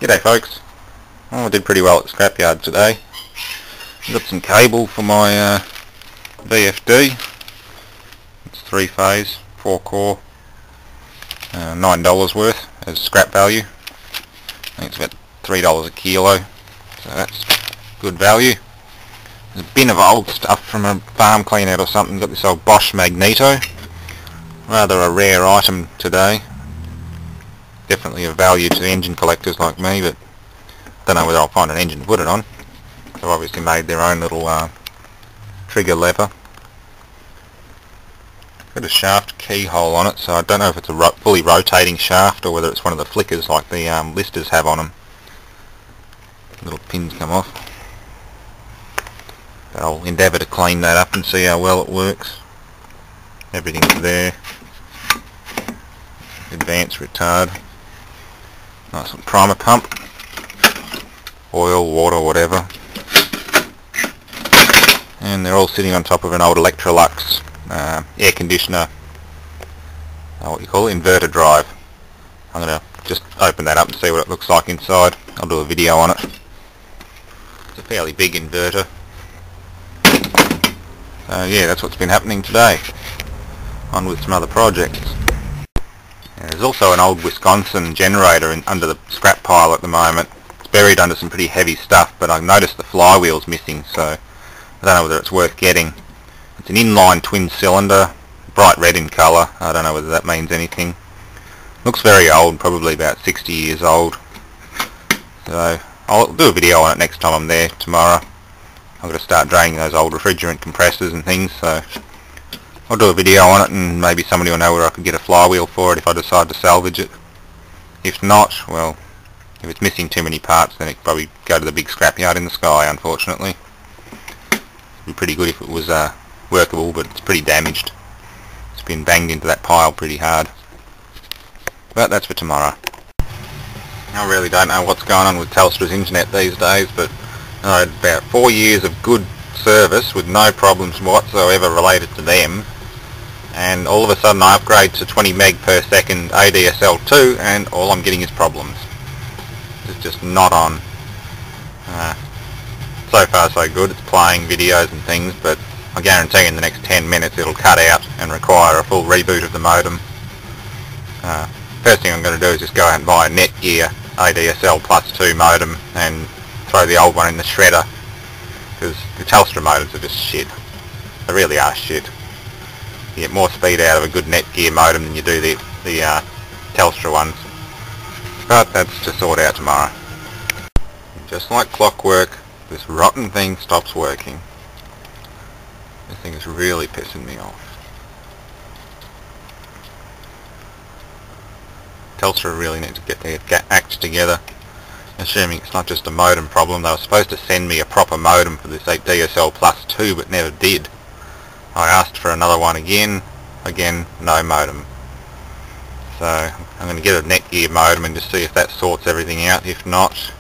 G'day folks. I did pretty well at the scrapyard today. Got some cable for my VFD. It's 3-phase, 4-core, $9 worth as scrap value. I think it's about $3 a kilo, so that's good value. There's a bin of old stuff from a farm clean out or something. Got this old Bosch magneto. Rather a rare item today. Definitely of value to engine collectors like me, but don't know whether I'll find an engine to put it on. They've obviously made their own little trigger lever. Got a shaft keyhole on it, so I don't know if it's a fully rotating shaft or whether it's one of the flickers like the listers have on them. Little pins come off. But I'll endeavour to clean that up and see how well it works. Everything's there. Advanced retard. Nice little primer pump. Oil, water, whatever. And they're all sitting on top of an old Electrolux air conditioner, what you call it, inverter drive. I'm going to just open that up and see what it looks like inside. I'll do a video on it. It's a fairly big inverter. So yeah, that's what's been happening today. On with some other projects. There's also an old Wisconsin generator under the scrap pile at the moment. It's buried under some pretty heavy stuff, but I've noticed the flywheel's missing, so I don't know whether it's worth getting. It's an inline twin cylinder, bright red in colour. I don't know whether that means anything. Looks very old, probably about 60 years old. So I'll do a video on it next time I'm there tomorrow. I've got to start draining those old refrigerant compressors and things, so I'll do a video on it, and maybe somebody will know where I could get a flywheel for it if I decide to salvage it. If not, well, if it's missing too many parts, then it could probably go to the big scrapyard in the sky, unfortunately. It'd be pretty good if it was workable, but it's pretty damaged. It's been banged into that pile pretty hard. But that's for tomorrow. I really don't know what's going on with Telstra's internet these days, but I had about 4 years of good service with no problems whatsoever related to them, and all of a sudden I upgrade to 20 meg per second ADSL2 and all I'm getting is problems. It's just not on. So far so good. It's playing videos and things, but I guarantee in the next 10 minutes it'll cut out and require a full reboot of the modem. First thing I'm going to do is just go out and buy a Netgear ADSL plus 2 modem and throw the old one in the shredder, because the Telstra modems are just shit. They really are shit. You get more speed out of a good Netgear modem than you do the Telstra ones. But that's to sort out tomorrow. Just like clockwork, this rotten thing stops working. This thing is really pissing me off. Telstra really need to get their act together. Assuming it's not just a modem problem. They were supposed to send me a proper modem for this DSL Plus 2, but never did. I asked for another one again, no modem. So I'm going to get a Netgear modem and just see if that sorts everything out. If not,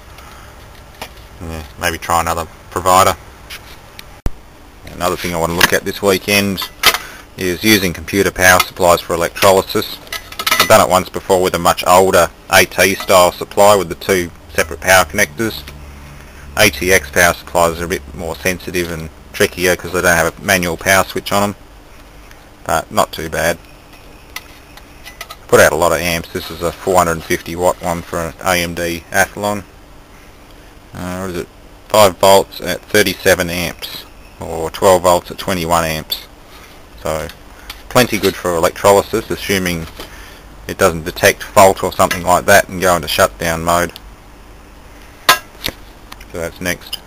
yeah, maybe try another provider. Another thing I want to look at this weekend is using computer power supplies for electrolysis. I've done it once before with a much older AT style supply with the 2 separate power connectors. ATX power supplies are a bit more sensitive and trickier because they don't have a manual power switch on them, but not too bad. Put out a lot of amps. This is a 450 watt one for an AMD Athlon. What is it? 5 volts at 37 amps or 12 volts at 21 amps. So plenty good for electrolysis, assuming it doesn't detect fault or something like that and go into shutdown mode. So that's next.